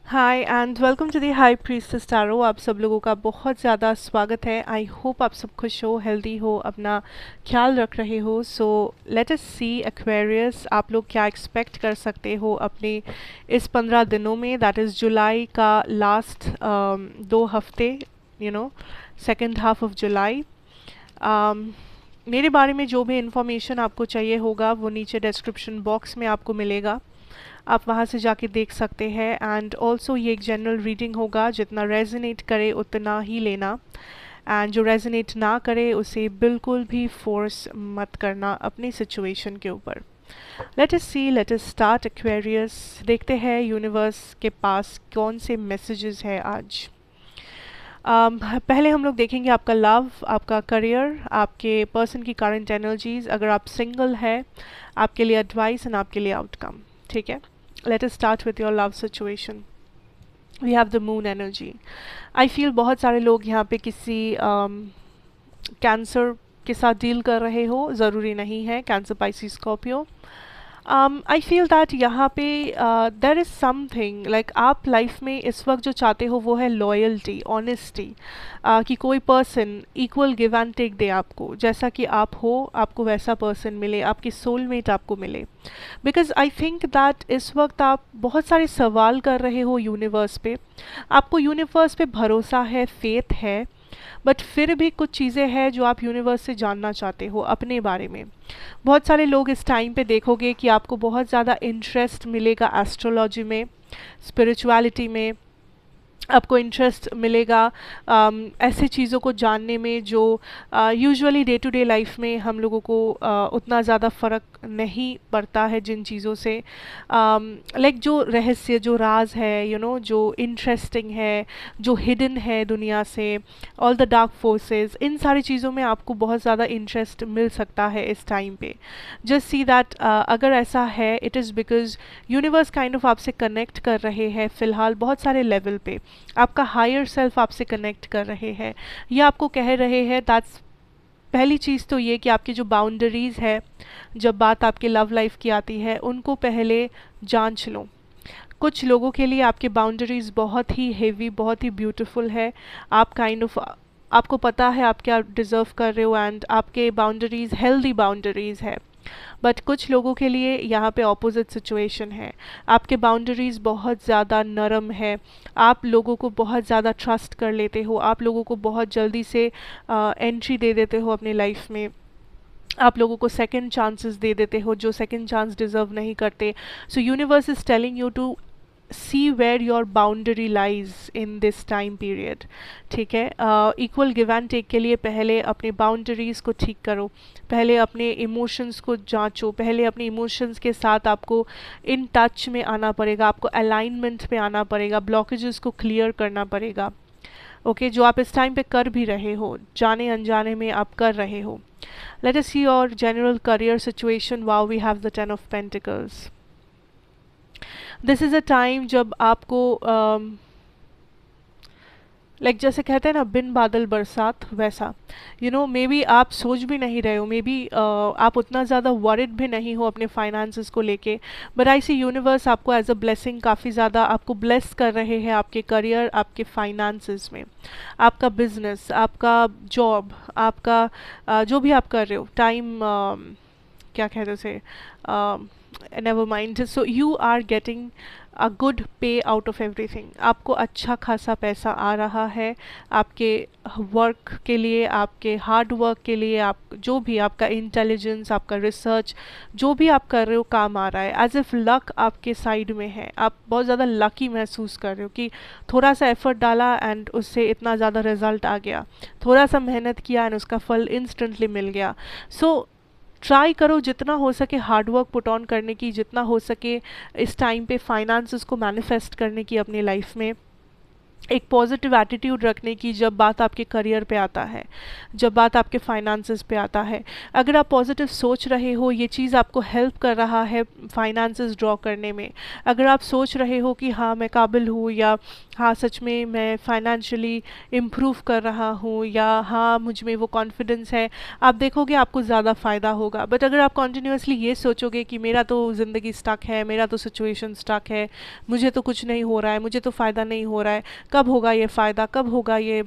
Hi and welcome to the high priestess tarot. आप सब लोगों का बहुत ज़्यादा स्वागत है। आई होप आप सब खुश हो, हेल्दी हो, अपना ख्याल रख रहे हो। सो लेट अस सी एक्वेरियस, आप लोग क्या एक्सपेक्ट कर सकते हो अपने इस 15 दिनों में, दैट इज़ जुलाई का लास्ट 2 हफ्ते, सेकेंड हाफ ऑफ जुलाई। मेरे बारे में जो भी इंफॉर्मेशन आपको चाहिए होगा वो नीचे डिस्क्रिप्शन बॉक्स में आपको मिलेगा। आप वहाँ से जाके देख सकते हैं। एंड ऑल्सो ये एक जनरल रीडिंग होगा, जितना रेजोनेट करे उतना ही लेना, एंड जो रेजोनेट ना करे उसे बिल्कुल भी फोर्स मत करना अपनी सिचुएशन के ऊपर। लेट अस सी, लेट अस स्टार्ट एक्वेरियस। देखते हैं यूनिवर्स के पास कौन से मैसेजेस है आज। पहले हम लोग देखेंगे आपका लव, आपका करियर, आपके पर्सन की करंट एनर्जीज, अगर आप सिंगल है आपके लिए एडवाइस एंड आपके लिए आउटकम। ठीक है, let us start with your love situation. We have the moon energy. I feel बहुत सारे लोग यहाँ पे किसी कैंसर के साथ डील कर रहे हो, ज़रूरी नहीं है cancer, Pisces, Scorpio. I feel that यहाँ पे देर इज़ समथिंग लाइक आप लाइफ में इस वक्त जो चाहते हो वो है लॉयल्टी, ऑनेस्टी, कि कोई person equal give and take दे आपको, जैसा कि आप हो आपको वैसा पर्सन मिले, आपकी सोलमेट आपको मिले। बिकॉज आई थिंक दैट इस वक्त आप बहुत सारे सवाल कर रहे हो यूनिवर्स पे, आपको यूनिवर्स पे भरोसा है, फेथ है, बट फिर भी कुछ चीज़ें हैं जो आप यूनिवर्स से जानना चाहते हो अपने बारे में। बहुत सारे लोग इस टाइम पे देखोगे कि आपको बहुत ज़्यादा इंटरेस्ट मिलेगा एस्ट्रोलॉजी में, स्पिरिचुअलिटी में। आपको इंटरेस्ट मिलेगा ऐसे चीज़ों को जानने में जो usually day to day life में हम लोगों को उतना ज़्यादा फ़र्क नहीं पड़ता है जिन चीज़ों से। लाइक जो रहस्य, जो राज है, जो इंटरेस्टिंग है, जो हिडन है दुनिया से, ऑल द डार्क फोर्सेस, इन सारी चीज़ों में आपको बहुत ज़्यादा इंटरेस्ट मिल सकता है इस टाइम पे। जस्ट सी दैट अगर ऐसा है, it is because universe kind of आपसे कनेक्ट कर रहे हैं फ़िलहाल बहुत सारे लेवल पे। आपका हायर सेल्फ आपसे कनेक्ट कर रहे हैं, ये आपको कह रहे हैं दैट्स पहली चीज़ तो ये कि आपकी जो बाउंड्रीज़ है, जब बात आपके लव लाइफ की आती है, उनको पहले जांच लो। कुछ लोगों के लिए आपके बाउंड्रीज़ बहुत ही हेवी, बहुत ही ब्यूटीफुल है। आप काइंड ऑफ आपको पता है आप क्या डिज़र्व कर रहे हो, एंड आपके बाउंड्रीज़ हेल्दी बाउंड्रीज़ है। बट कुछ लोगों के लिए यहाँ पे ऑपोजिट सिचुएशन है, आपके बाउंड्रीज़ बहुत ज़्यादा नरम है, आप लोगों को बहुत ज़्यादा ट्रस्ट कर लेते हो, आप लोगों को बहुत जल्दी से एंट्री दे देते हो अपनी लाइफ में, आप लोगों को सेकंड चांसेस दे देते हो जो सेकंड चांस डिज़र्व नहीं करते। So universe is telling you to see where your boundary lies in this time period. ठीक है, इक्वल गिव एंड टेक के लिए पहले अपने बाउंड्रीज़ को ठीक करो, पहले अपने इमोशंस को जांचो, पहले अपने इमोशंस के साथ आपको इन टच में आना पड़ेगा, आपको अलाइनमेंट में आना पड़ेगा, ब्लॉकेजेस को क्लियर करना पड़ेगा। ओके, जो आप इस टाइम पे कर भी रहे हो, जाने अनजाने में आप कर रहे हो। Let us see your general career situation. Wow, we have the 10 of Pentacles। This is a time जब आपको लाइक जैसे कहते हैं ना, बिन बादल बरसात, वैसा मे बी आप सोच भी नहीं रहे हो, मे बी आप उतना ज़्यादा वरिड भी नहीं हो अपने फाइनेंसेस को लेके, बट आई सी यूनिवर्स आपको एज अ ब्लेसिंग काफ़ी ज़्यादा आपको ब्लेस कर रहे हैं आपके करियर, आपके फाइनेंसेस में, आपका बिजनेस, आपका जॉब, आपका जो भी आप कर रहे हो, टाइम क्या कहते हैं उसे, never mind. So you are getting a good pay out of everything. आपको अच्छा खासा पैसा आ रहा है आपके वर्क के लिए, आपके हार्ड वर्क के लिए, आप जो भी आपका इंटेलिजेंस, आपका रिसर्च, जो भी आप कर रहे हो काम आ रहा है। एज इफ लक आपके साइड में है, आप बहुत ज़्यादा लकी महसूस कर रहे हो कि थोड़ा सा एफर्ट डाला एंड उससे इतना ज़्यादा रिजल्ट आ गया, थोड़ा सा मेहनत किया एंड उसका फल इंस्टेंटली मिल गया। सो ट्राई करो जितना हो सके हार्डवर्क पुट ऑन करने की, जितना हो सके इस टाइम पे फाइनेंसेस को मैनिफेस्ट करने की अपनी लाइफ में। एक पॉजिटिव एटीट्यूड रखने की जब बात आपके करियर पे आता है, जब बात आपके फाइनेंसेस पे आता है। अगर आप पॉजिटिव सोच रहे हो, ये चीज़ आपको हेल्प कर रहा है फाइनेंसेस ड्रॉ करने में। अगर आप सोच रहे हो कि हाँ मैं काबिल हूँ, या हाँ सच में मैं फाइनेंशियली इम्प्रूव कर रहा हूँ, या हाँ मुझ में वो कॉन्फिडेंस है, आप देखोगे आपको ज़्यादा फ़ायदा होगा। बट अगर आप कॉन्टीन्यूसली ये सोचोगे कि मेरा तो ज़िंदगी स्टक है, मेरा तो सिचुएशन स्टक है, मुझे तो कुछ नहीं हो रहा है, मुझे तो फ़ायदा नहीं हो रहा है, कब होगा ये फ़ायदा, कब होगा ये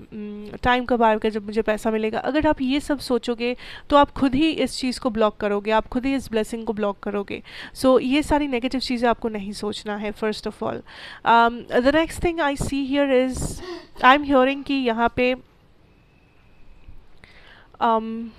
टाइम कब आएगा जब मुझे पैसा मिलेगा, अगर आप ये सब सोचोगे तो आप खुद ही इस चीज़ को ब्लॉक करोगे, आप खुद ही इस ब्लेसिंग को ब्लॉक करोगे। सो ये सारी नेगेटिव चीज़ें आपको नहीं सोचना है first of all. The next thing I see here is, I am hearing कि यहाँ पे um,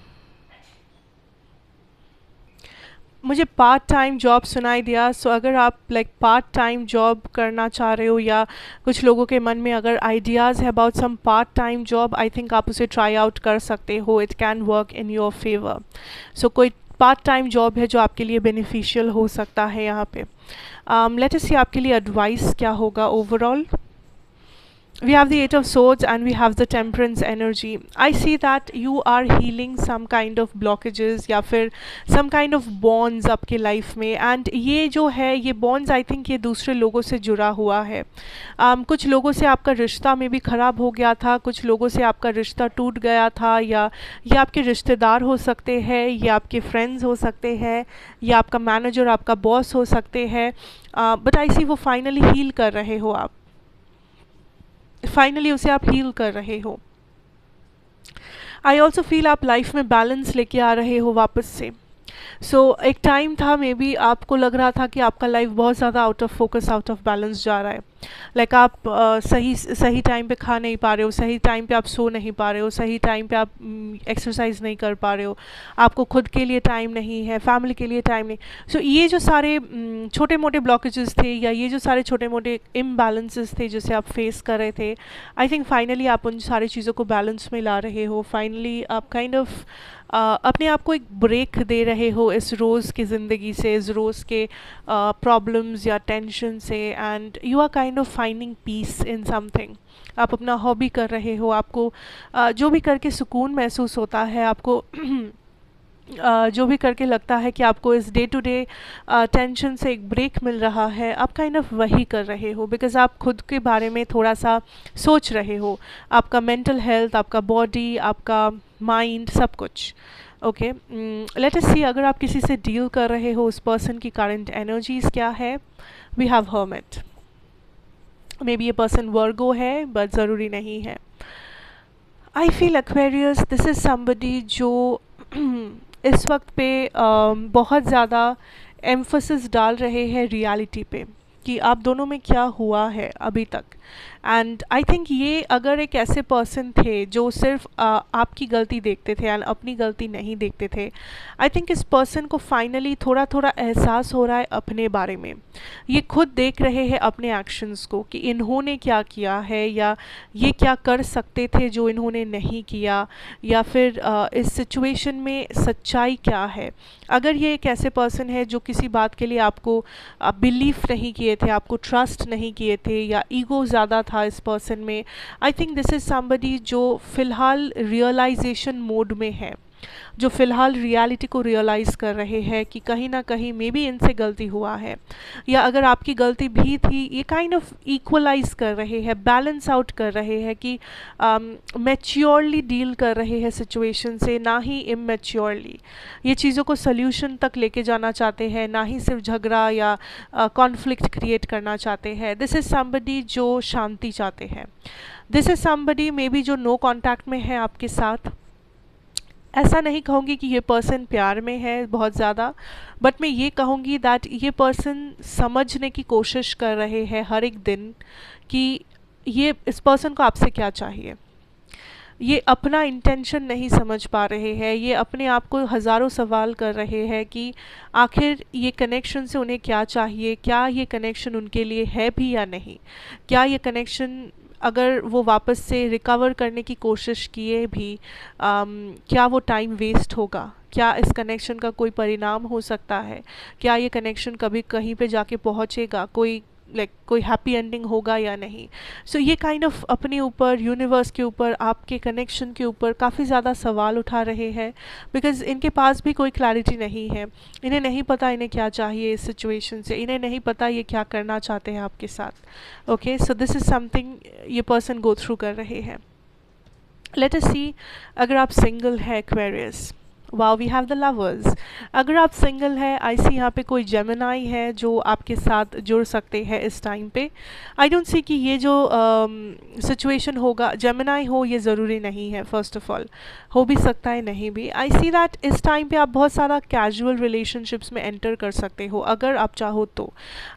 मुझे पार्ट टाइम जॉब सुनाई दिया। सो अगर आप लाइक पार्ट टाइम जॉब करना चाह रहे हो, या कुछ लोगों के मन में अगर आइडियाज़ है about some part time job, I think आप उसे ट्राई आउट कर सकते हो। It can work in your favour. So कोई पार्ट टाइम जॉब है जो आपके लिए बेनिफिशियल हो सकता है यहाँ पे। लेट अस सी आपके लिए एडवाइस क्या होगा overall. We have the Eight of Swords and we have the Temperance energy. I see that you are healing some kind of blockages या फिर some kind of bonds आपके लाइफ में, and ये जो है ये bonds I think ये दूसरे लोगों से जुड़ा हुआ है। कुछ लोगों से आपका रिश्ता में भी ख़राब हो गया था, कुछ लोगों से आपका रिश्ता टूट गया था, या ये आपके रिश्तेदार हो सकते हैं, ये आपके फ्रेंड्स हो सकते हैं, या आपका मैनेजर, आपका बॉस हो सकते हैं। बट आई सी वो फाइनली हील कर रहे हो, आप फाइनली उसे आप हील कर रहे हो। आई ऑल्सो फील आप लाइफ में बैलेंस लेके आ रहे हो वापस से। एक टाइम था मे बी आपको लग रहा था कि आपका लाइफ बहुत ज़्यादा out of focus, out of balance जा रहा है। लाइक आप सही टाइम पे खा नहीं पा रहे हो, सही टाइम पे आप सो नहीं पा रहे हो, सही टाइम पे आप एक्सरसाइज नहीं कर पा रहे हो, आपको खुद के लिए टाइम नहीं है, फैमिली के लिए टाइम नहीं। ये जो सारे छोटे मोटे ब्लॉकेजेस थे, या ये जो सारे छोटे मोटे इम्बैलेंसेस थे जिसे आप फेस कर रहे थे, आई थिंक फाइनली आप उन सारी चीज़ों को बैलेंस में ला रहे हो। फाइनली आप काइंड ऑफ अपने आप को एक ब्रेक दे रहे हो इस रोज़ की ज़िंदगी से, इस रोज़ के प्रॉब्लम्स या टेंशन से, and you are kind of finding peace in something. आप अपना हॉबी कर रहे हो, आपको जो भी करके सुकून महसूस होता है, आपको जो भी करके लगता है कि आपको इस डे टू डे टेंशन से एक ब्रेक मिल रहा है, आप काइंड ऑफ वही कर रहे हो, बिकॉज आप खुद के बारे में थोड़ा सा सोच रहे हो, आपका मेंटल हेल्थ, आपका बॉडी, आपका माइंड, सब कुछ। ओके, लेट अस सी अगर आप किसी से डील कर रहे हो, उस पर्सन की करंट एनर्जीज क्या है। We have hermit, maybe ये पर्सन वर्गो है बट ज़रूरी नहीं है। I feel Aquarius, this is somebody जो इस वक्त पे बहुत ज़्यादा एम्फोसिस डाल रहे हैं रियलिटी पे, कि आप दोनों में क्या हुआ है अभी तक। एंड आई थिंक ये अगर एक ऐसे पर्सन थे जो सिर्फ आपकी गलती देखते थे एंड अपनी गलती नहीं देखते थे, आई थिंक इस पर्सन को फाइनली थोड़ा थोड़ा एहसास हो रहा है अपने बारे में। ये खुद देख रहे हैं अपने एक्शंस को कि इन्होंने क्या किया है, या ये क्या कर सकते थे जो इन्होंने नहीं किया, या फिर इस सिचुएशन में सच्चाई क्या है। अगर ये एक ऐसे पर्सन है जो किसी बात के लिए आपको बिलीव नहीं किए थे, आपको ट्रस्ट नहीं किए थे, या ईगो ज़्यादा था इस पर्सन में, I think this is somebody जो फ़िलहाल रियलाइजेशन मोड में है, जो फ़िलहाल रियलिटी को रियलाइज़ कर रहे हैं कि कहीं ना कहीं मे बी इनसे गलती हुआ है, या अगर आपकी गलती भी थी, ये काइंड ऑफ इक्वलाइज कर रहे हैं, बैलेंस आउट कर रहे हैं, कि मैच्योरली डील कर रहे हैं सिचुएशन से, ना ही इमेच्योरली। ये चीज़ों को सल्यूशन तक लेके जाना चाहते हैं, ना ही सिर्फ झगड़ा या कॉन्फ्लिक्ट क्रिएट करना चाहते हैं। दिस इज़ समबडी जो शांति चाहते हैं। This is somebody may be जो नो कॉन्टैक्ट में है आपके साथ। ऐसा नहीं कहूँगी कि ये पर्सन प्यार में है बहुत ज़्यादा, बट मैं ये कहूँगी दैट ये पर्सन समझने की कोशिश कर रहे हैं हर एक दिन कि ये इस पर्सन को आपसे क्या चाहिए। ये अपना इंटेंशन नहीं समझ पा रहे हैं, ये अपने आप को हज़ारों सवाल कर रहे हैं कि आखिर ये कनेक्शन से उन्हें क्या चाहिए, क्या ये कनेक्शन उनके लिए है भी या नहीं, क्या ये कनेक्शन अगर वो वापस से रिकवर करने की कोशिश किए भी क्या वो टाइम वेस्ट होगा, क्या इस कनेक्शन का कोई परिणाम हो सकता है, क्या ये कनेक्शन कभी कहीं पे जाके पहुँचेगा, कोई लाइक कोई हैप्पी एंडिंग होगा या नहीं. सो ये काइंड ऑफ अपने ऊपर, यूनिवर्स के ऊपर, आपके कनेक्शन के ऊपर काफ़ी ज़्यादा सवाल उठा रहे हैं, बिकॉज इनके पास भी कोई क्लैरिटी नहीं है. इन्हें नहीं पता इन्हें क्या चाहिए इस सिचुएशन से, इन्हें नहीं पता ये क्या करना चाहते हैं आपके साथ. Okay, so this is something ये पर्सन गो थ्रू कर रहे हैं. लेट अस सी, अगर आप सिंगल है Aquarius, wow we have the lovers. अगर आप सिंगल है, आई सी यहाँ पे कोई जेमिनाई है जो आपके साथ जुड़ सकते हैं इस टाइम पे. आई डोंट सी कि ये जो सिचुएशन होगा जेमिनाई हो, ये ज़रूरी नहीं है. फर्स्ट ऑफ ऑल हो भी सकता है, नहीं भी. आई सी दैट इस टाइम पे आप बहुत सारा कैजुअल रिलेशनशिप्स में एंटर कर सकते हो अगर आप चाहो तो.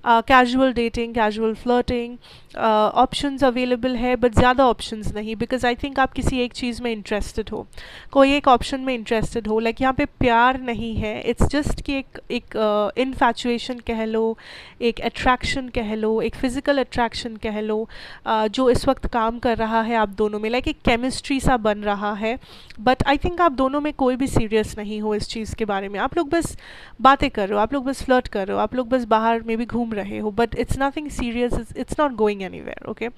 Casual dating, casual flirting options available है, बट ज़्यादा ऑप्शंस नहीं, बिकॉज आई थिंक आप किसी एक चीज़ में इंटरेस्टेड हो, कोई एक ऑप्शन में इंटरेस्टेड हो. लाइक यहाँ पे प्यार नहीं है, इट्स जस्ट कि एक इनफैचुएशन कह लो, एक अट्रैक्शन कह लो, एक फिज़िकल अट्रैक्शन कह लो, जो इस वक्त काम कर रहा है आप दोनों में. लाइक एक केमिस्ट्री सा बन रहा है, बट आई थिंक आप दोनों में कोई भी सीरियस नहीं हो इस चीज़ के बारे में. आप लोग बस बातें कर रहे हो, आप लोग बस फ्लर्ट कर रहे हो, आप लोग बस बाहर में भी घूम रहे हो, but it's nothing serious, it's not going anywhere. Okay,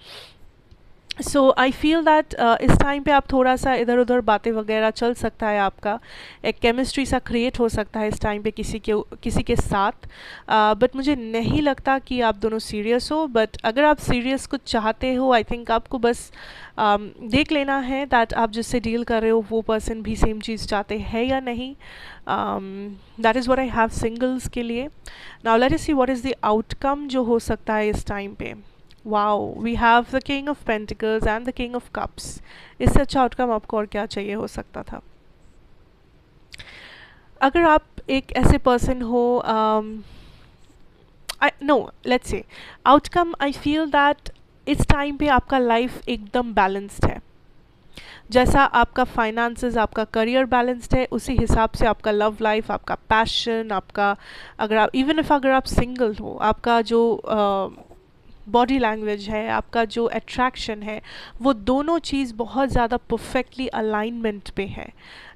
so I feel that इस टाइम पे आप थोड़ा सा इधर उधर बातें वगैरह चल सकता है, आपका एक केमिस्ट्री सा क्रिएट हो सकता है इस टाइम पे किसी के साथ. बट मुझे नहीं लगता कि आप दोनों सीरियस हो. बट अगर आप सीरियस कुछ चाहते हो, आई थिंक आपको बस देख लेना है दैट आप जिससे डील कर रहे हो वो पर्सन भी सेम चीज़ चाहते हैं या नहीं. That is what I have singles के लिए. Now let us see what is the outcome जो हो सकता है इस टाइम पे. Wow, we have the king of pentacles and the king of cups. इससे अच्छा आउटकम आपको और क्या चाहिए हो सकता था. अगर आप एक ऐसे पर्सन हो, no let's say outcome, I feel that इस टाइम पे आपका लाइफ एकदम बैलेंस्ड है. जैसा आपका फाइनेंसेस, आपका करियर बैलेंस्ड है, उसी हिसाब से आपका लव लाइफ, आपका पैशन, आपका अगर आप इवन इफ अगर आप सिंगल हो, आपका जो बॉडी लैंग्वेज है, आपका जो अट्रैक्शन है, वो दोनों चीज़ बहुत ज़्यादा परफेक्टली अलाइनमेंट पे है.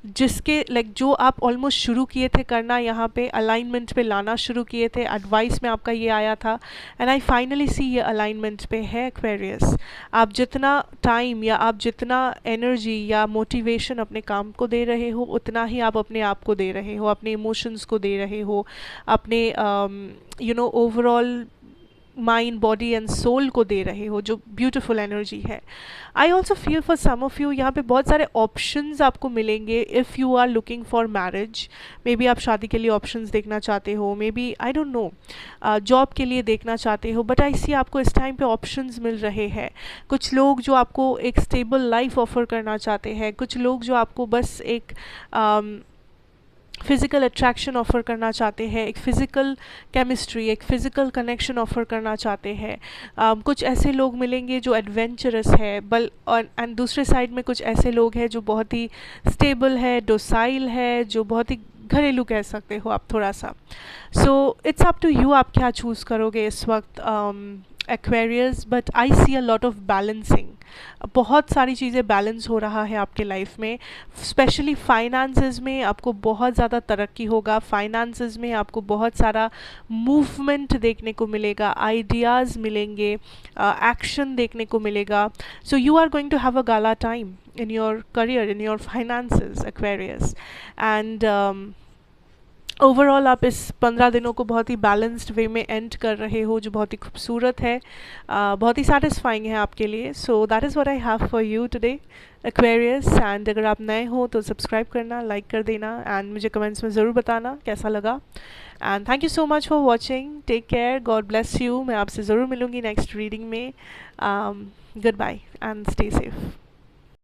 जिसके लाइक जो आप ऑलमोस्ट शुरू किए थे करना, यहाँ पे अलाइनमेंट पे लाना शुरू किए थे. एडवाइस में आपका ये आया था, एंड आई फाइनली सी ये अलाइनमेंट पे है एक्वेरियस. आप जितना टाइम या आप जितना एनर्जी या मोटिवेशन अपने काम को दे रहे हो, उतना ही आप अपने आप को दे रहे हो, अपने इमोशंस को दे रहे हो, अपने overall mind, body and soul को दे रहे हो, जो ब्यूटीफुल एनर्जी है. I also feel for some of you यहाँ पे बहुत सारे ऑप्शंस आपको मिलेंगे if you are looking for marriage. Maybe आप शादी के लिए ऑप्शंस देखना चाहते हो, maybe I don't know job के लिए देखना चाहते हो, बट आई सी आपको इस टाइम पे ऑप्शंस मिल रहे हैं. कुछ लोग जो आपको एक स्टेबल लाइफ ऑफर करना चाहते हैं, कुछ लोग जो आपको बस एक फिज़िकल अट्रैक्शन ऑफ़र करना चाहते हैं, एक फ़िज़िकल केमिस्ट्री, एक फ़िज़िकल कनेक्शन ऑफ़र करना चाहते हैं. कुछ ऐसे लोग मिलेंगे जो एडवेंचरस है, एंड दूसरे साइड में कुछ ऐसे लोग हैं जो बहुत ही स्टेबल है, डोसाइल है, जो बहुत ही घरेलू कह सकते हो आप थोड़ा सा. So it's up to you, आप क्या चूज़ करोगे इस वक्त Aquarius. But I see a lot of balancing. बहुत सारी चीज़ें बैलेंस हो रहा है आपके लाइफ में. स्पेशली फाइनेंसेस में आपको बहुत ज़्यादा तरक्की होगा. फाइनेंसेस में आपको बहुत सारा मूवमेंट देखने को मिलेगा, आइडियाज़ मिलेंगे, एक्शन देखने को मिलेगा. So you are going to have a gala time in your career, in your finances Aquarius. And overall आप इस 15 दिनों को बहुत ही बैलेंस्ड वे में एंड कर रहे हो, जो बहुत ही खूबसूरत है, बहुत ही सेटिस्फाइंग है आपके लिए. So that is what I have for you today Aquarius. And अगर आप नए हो तो सब्सक्राइब करना, लाइक कर देना, एंड मुझे कमेंट्स में ज़रूर बताना कैसा लगा. And thank you so much for watching. Take care, God bless you. मैं आपसे ज़रूर मिलूँगी नेक्स्ट रीडिंग में. Good bye and stay safe.